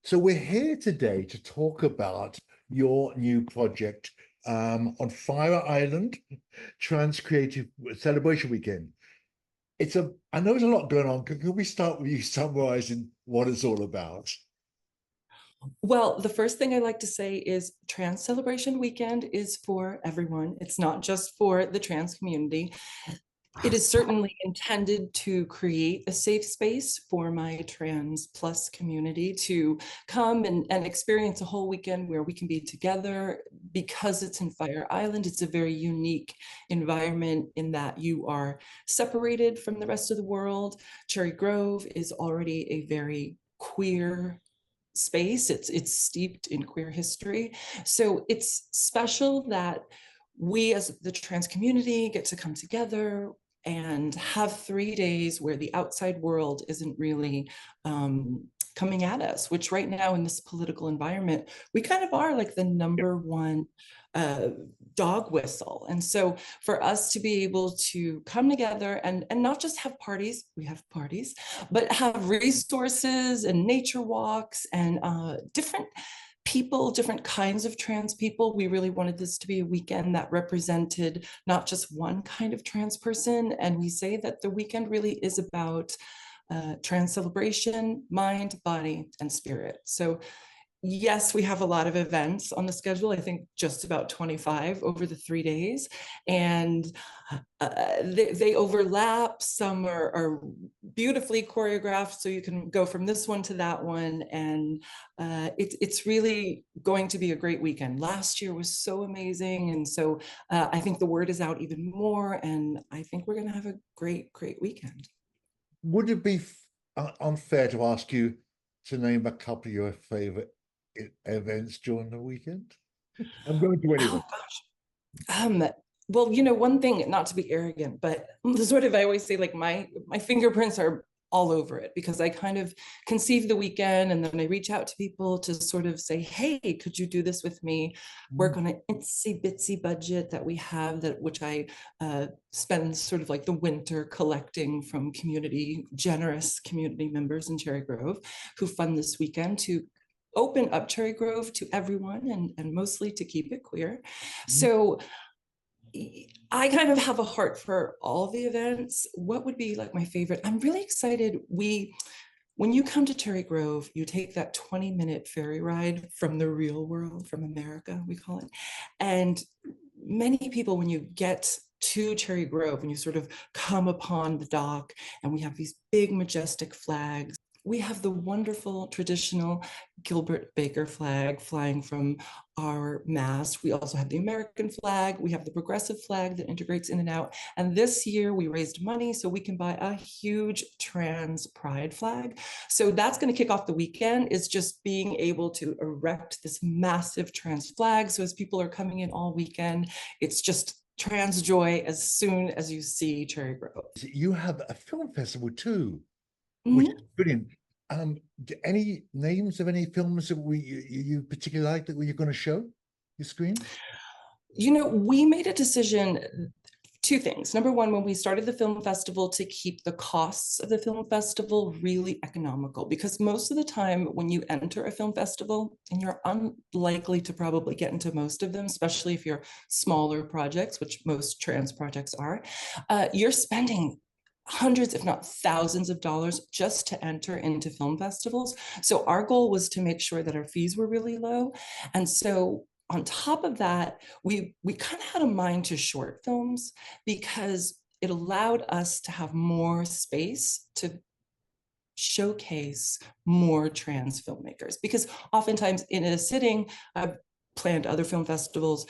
So we're here today to talk about your new project on Fire Island, Trans Creative Celebration Weekend. I know there's a lot going on. Can we start with you summarizing what it's all about? Well, the first thing I like to say is Trans Celebration Weekend is for everyone. It's not just for the trans community. It is certainly intended to create a safe space for my trans plus community to come and experience a whole weekend where we can be together. Because it's in Fire Island, it's a very unique environment in that you are separated from the rest of the world. Cherry Grove is already a very queer space. It's steeped in queer history. So it's special that we as the trans community get to come together and have 3 days where the outside world isn't really coming at us, which right now in this political environment, we kind of are like the number one uh, dog whistle. And so for us to be able to come together and not just have parties, we have parties, but have resources and nature walks and different people, different kinds of trans people. We really wanted this to be a weekend that represented not just one kind of trans person. And we say that the weekend really is about trans celebration, mind, body, and spirit. So yes, we have a lot of events on the schedule. I think just about 25 over the 3 days. And they overlap. Some are beautifully choreographed, so you can go from this one to that one. And it's really going to be a great weekend. Last year was so amazing. And so I think the word is out even more. And I think we're going to have a great, great weekend. Would it be unfair to ask you to name a couple of your favorite events during the weekend? I'm going to anyway. Oh gosh. Well, one thing, not to be arrogant, but sort of I always say like my fingerprints are all over it because I kind of conceive the weekend and then I reach out to people to sort of say, hey, could you do this with me? Work on an itsy bitsy budget that we have that which I spend sort of like the winter collecting from generous community members in Cherry Grove who fund this weekend to open up Cherry Grove to everyone and mostly to keep it queer. So I kind of have a heart for all the events. What would be like my favorite? I'm really excited. When you come to Cherry Grove, you take that 20-minute ferry ride from the real world, from America, we call it. And many people, when you get to Cherry Grove, when you sort of come upon the dock, and we have these big, majestic flags. We have the wonderful traditional Gilbert Baker flag flying from our mast. We also have the American flag. We have the progressive flag that integrates in and out. And this year we raised money so we can buy a huge trans pride flag. So that's going to kick off the weekend, is just being able to erect this massive trans flag. So as people are coming in all weekend, it's just trans joy as soon as you see Cherry Grove. You have a film festival too, which is Mhm. brilliant. Any names of any films that you particularly like that you're going to show your screen? We made a decision, two things. Number one, when we started the film festival, to keep the costs of the film festival really economical, because most of the time when you enter a film festival, and you're unlikely to probably get into most of them, especially if you're smaller projects, which most trans projects are, you're spending hundreds, if not thousands of dollars just to enter into film festivals. So our goal was to make sure that our fees were really low. And so on top of that, we kind of had a mind to short films because it allowed us to have more space to showcase more trans filmmakers. Because oftentimes in a sitting, I've planned other film festivals,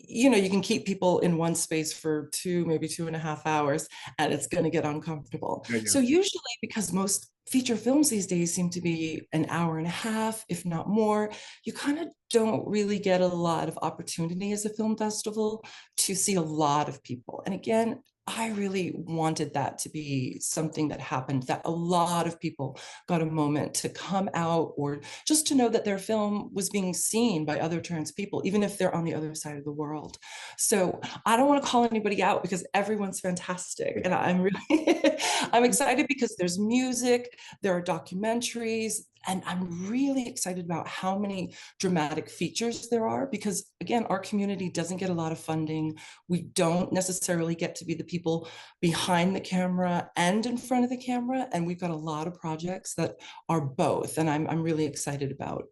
you can keep people in one space for maybe 2.5 hours, and it's going to get uncomfortable. Yeah, yeah. So usually, because most feature films these days seem to be an hour and a half, if not more, you kind of don't really get a lot of opportunity as a film festival to see a lot of people. And again, I really wanted that to be something that happened, that a lot of people got a moment to come out or just to know that their film was being seen by other trans people, even if they're on the other side of the world. So I don't want to call anybody out because everyone's fantastic. And I'm really, I'm excited because there's music, there are documentaries, And I'm really excited about how many dramatic features there are, because again, our community doesn't get a lot of funding. We don't necessarily get to be the people behind the camera and in front of the camera. And we've got a lot of projects that are both. And I'm really excited about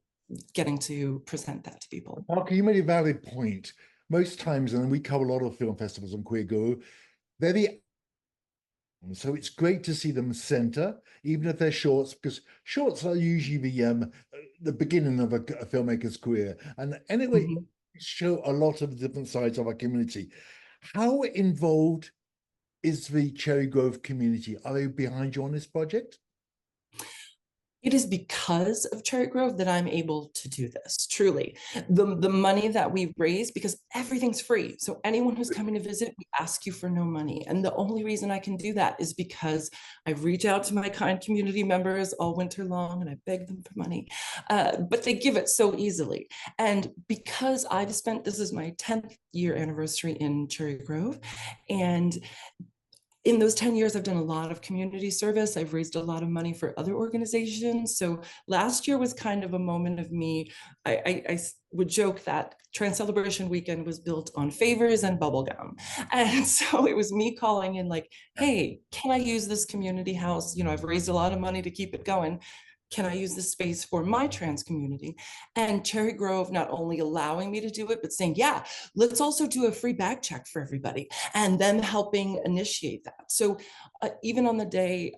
getting to present that to people. Parker, you made a valid point. Most times, and we cover a lot of film festivals on Queerguru, they're the so it's great to see them center, even if they're shorts, because shorts are usually the beginning of a filmmaker's career. And anyway, Mhm. show a lot of different sides of our community. How involved is the Cherry Grove community? Are they behind you on this project? It is because of Cherry Grove that I'm able to do this, truly. The money that we raise, because everything's free. So anyone who's coming to visit, we ask you for no money. And the only reason I can do that is because I reach out to my kind community members all winter long and I beg them for money, but they give it so easily. And because I've spent, this is my 10th year anniversary in Cherry Grove, and in those 10 years, I've done a lot of community service. I've raised a lot of money for other organizations. So last year was kind of a moment of me. I would joke that Trans Celebration Weekend was built on favors and bubblegum. And so it was me calling in like, hey, can I use this community house? You know, I've raised a lot of money to keep it going. Can I use this space for my trans community? And Cherry Grove not only allowing me to do it, but saying, yeah, let's also do a free bag check for everybody, and then helping initiate that. So even on the day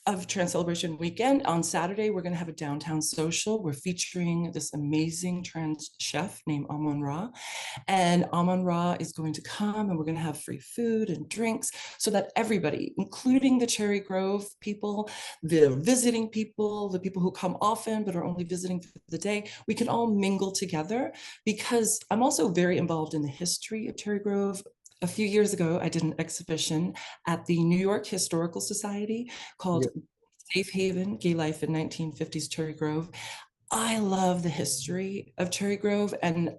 of Trans Celebration Weekend, on Saturday, we're going to have a downtown social. We're featuring this amazing trans chef named Amon Ra. And Amon Ra is going to come and we're going to have free food and drinks so that everybody, including the Cherry Grove people, the visiting people, the people who come often but are only visiting for the day, we can all mingle together, because I'm also very involved in the history of Cherry Grove. A few years ago, I did an exhibition at the New York Historical Society called Yeah. Safe Haven, Gay Life in 1950s Cherry Grove. I love the history of Cherry Grove and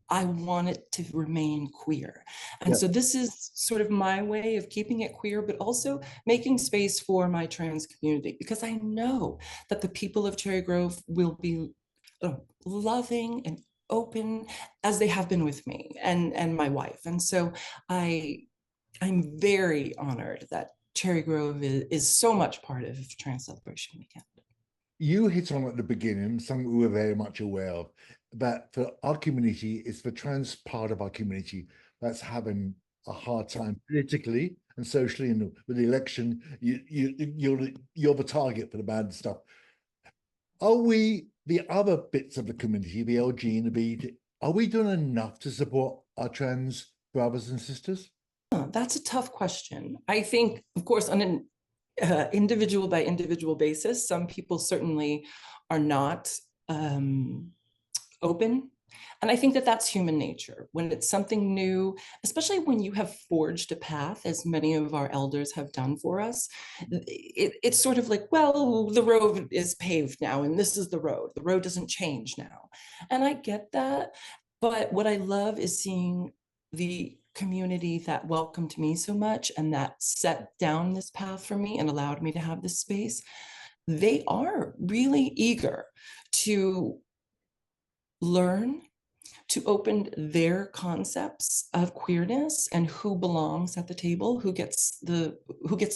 I want it to remain queer. And Yeah. so this is sort of my way of keeping it queer, but also making space for my trans community, because I know that the people of Cherry Grove will be loving and open as they have been with me and my wife. And so I'm very honored that Cherry Grove is so much part of Trans Celebration Weekend. You hit on at the beginning something we were very much aware of, that for our community, it's the trans part of our community that's having a hard time politically and socially, and with the election, you're the target for the bad stuff. Are we, the other bits of the community, the LG and the B, are we doing enough to support our trans brothers and sisters? That's a tough question. I think, of course, on an individual by individual basis, some people certainly are not open. And I think that that's human nature. When it's something new, especially when you have forged a path, as many of our elders have done for us, it's sort of like, well, the road is paved now, and this is the road. The road doesn't change now. And I get that. But what I love is seeing the community that welcomed me so much and that set down this path for me and allowed me to have this space. They are really eager to learn, to open their concepts of queerness and who belongs at the table, who gets the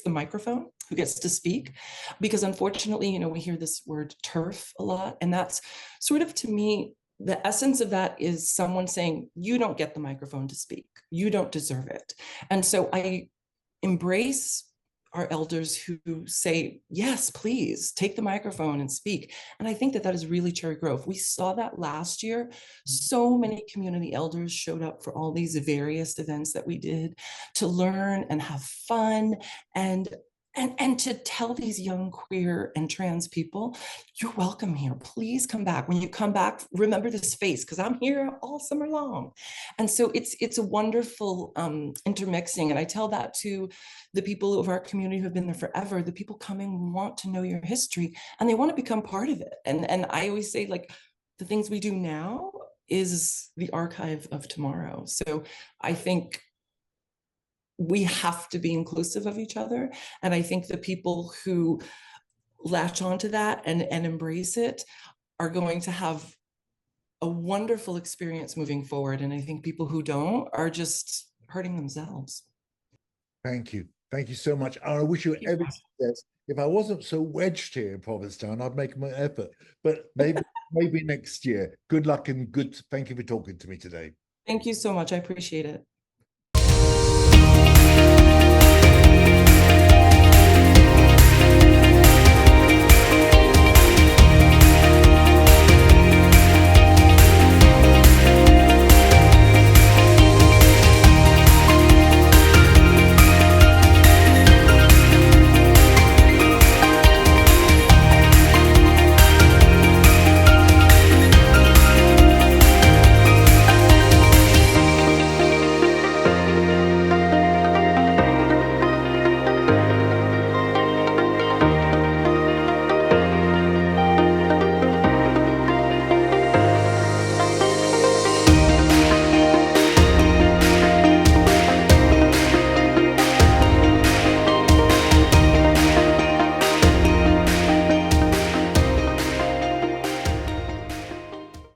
microphone, who gets to speak. Because unfortunately, you know, we hear this word turf a lot, and that's sort of, to me, the essence of that is someone saying, you don't get the microphone to speak, you don't deserve it. And so I embrace our elders who say, yes, please take the microphone and speak. And I think that that is really Cherry Grove. We saw that last year. So many community elders showed up for all these various events that we did to learn and have fun and to tell these young queer and trans people, you're welcome here. Please come back. When you come back, remember this face, because I'm here all summer long. And so it's a wonderful intermixing. And I tell that to the people of our community who have been there forever. The people coming want to know your history and they want to become part of it. And I always say, like, the things we do now is the archive of tomorrow. So I think we have to be inclusive of each other. And I think the people who latch onto that and embrace it are going to have a wonderful experience moving forward. And I think people who don't are just hurting themselves. Thank you. Thank you so much. I wish you every success. If I wasn't so wedged here in Provincetown, I'd make my effort. But maybe next year. Good luck and thank you for talking to me today. Thank you so much. I appreciate it.